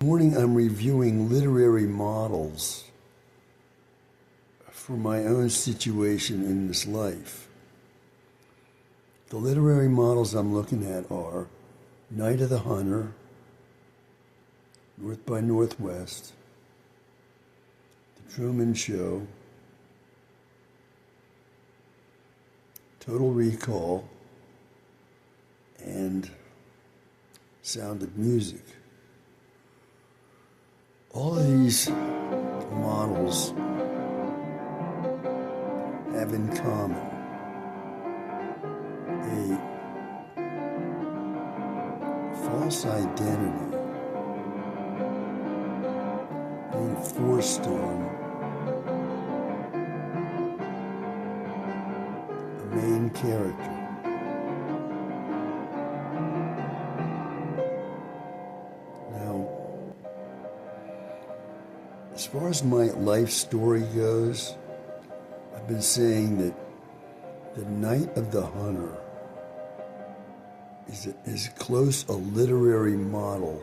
Morning I'm reviewing literary models for my own situation in this life. The literary models I'm looking at are Night of the Hunter, North by Northwest, The Truman Show, Total Recall, and Sound of Music. All of these models have in common a false identity being forced on a main character. As far as my life story goes, I've been saying that the Night of the Hunter is as close a literary model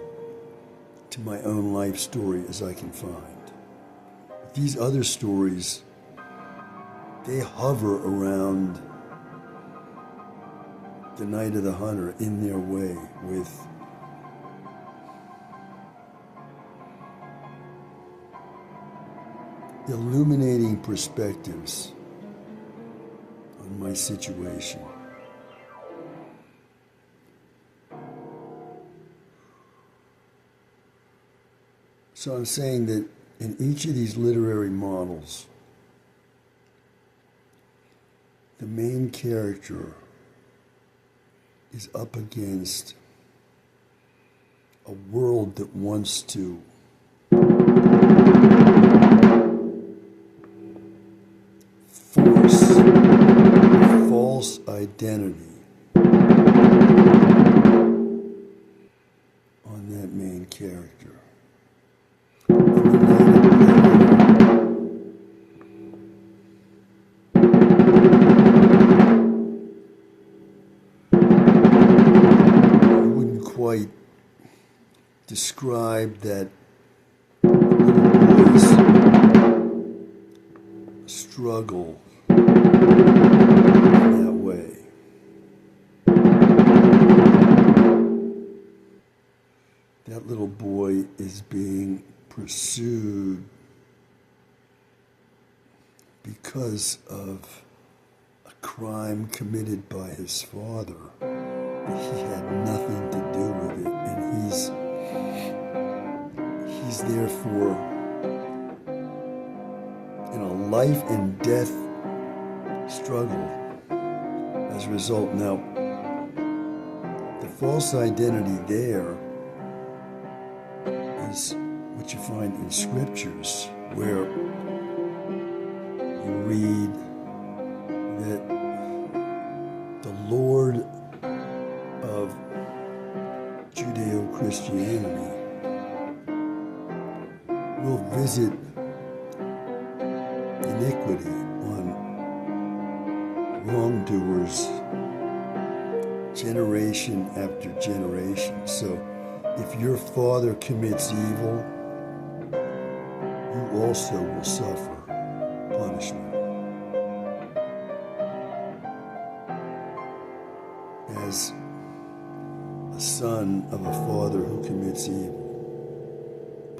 to my own life story as I can find. But these other stories, they hover around the Night of the Hunter in their way with illuminating perspectives on my situation. So I'm saying that in each of these literary models, the main character is up against a world that wants to force a false identity on that main character. I wouldn't quite describe that little boy's struggle in that way. That little boy is being pursued because of a crime committed by his father. He had nothing to do with it, and he's therefore in a life and death struggle as a result. Now, the false identity there is what you find in scriptures, where you read that the Lord of Judeo-Christianity will visit iniquity on wrongdoers generation after generation. So if your father commits evil, you also will suffer punishment. As a son of a father who commits evil,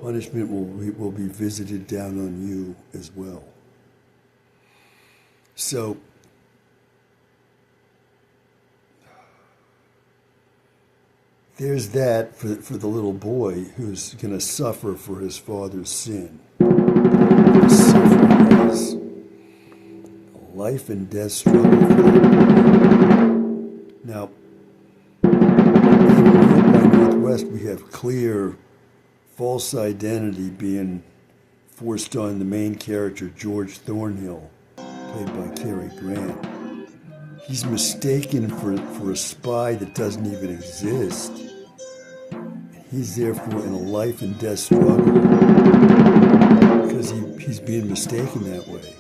punishment will be visited down on you as well. So, there's that for the little boy who's going to suffer for his father's sin. Suffering is a life and death struggle for him. Now, in North by Northwest, we have clear false identity being forced on the main character, George Thornhill, played by Cary Grant. He's mistaken for a spy that doesn't even exist. He's therefore in a life and death struggle because he's being mistaken that way.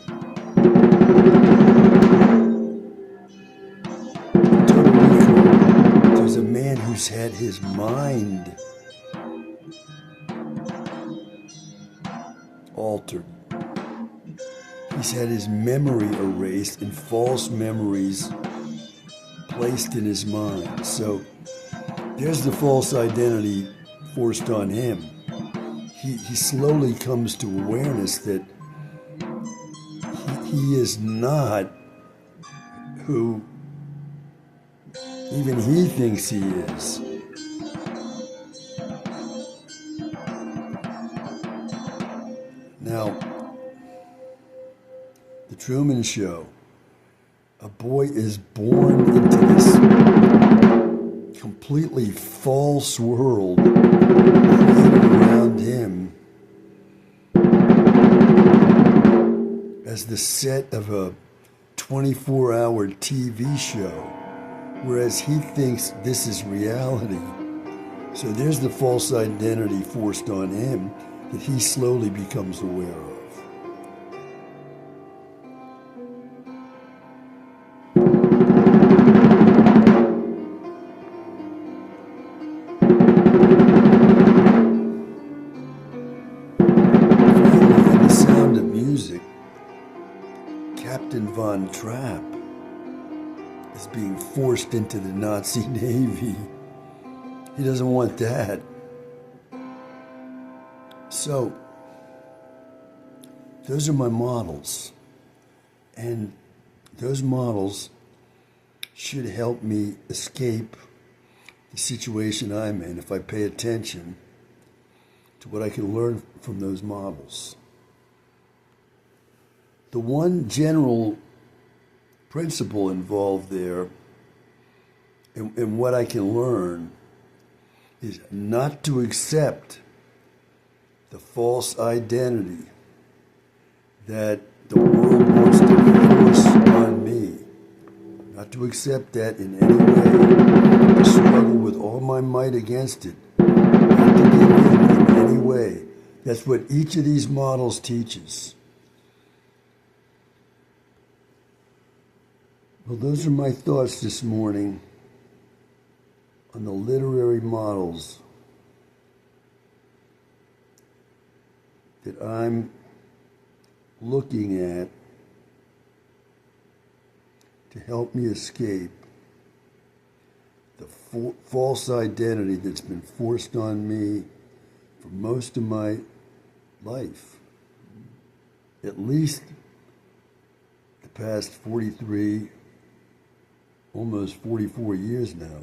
Total Recall, there's a man who's had his mind altered. He's had his memory erased and false memories placed in his mind. So there's the false identity forced on him. He slowly comes to awareness that he is not who even he thinks he is. Now, The Truman Show. A boy is born into this completely false world created around him as the set of a 24-hour TV show, whereas he thinks this is reality. So there's the false identity forced on him that he slowly becomes aware of. Finally, in The Sound of Music, Captain Von Trapp is being forced into the Nazi Navy. He doesn't want that. So, those are my models. And those models should help me escape the situation I'm in if I pay attention to what I can learn from those models. The one general principle involved there and what I can learn is not to accept the false identity that the world wants to force on me. Not to accept that in any way. To struggle with all my might against it. Not to give in any way. That's what each of these models teaches. Well, those are my thoughts this morning on the literary models that I'm looking at to help me escape the false identity that's been forced on me for most of my life. At least the past 43, almost 44 years now.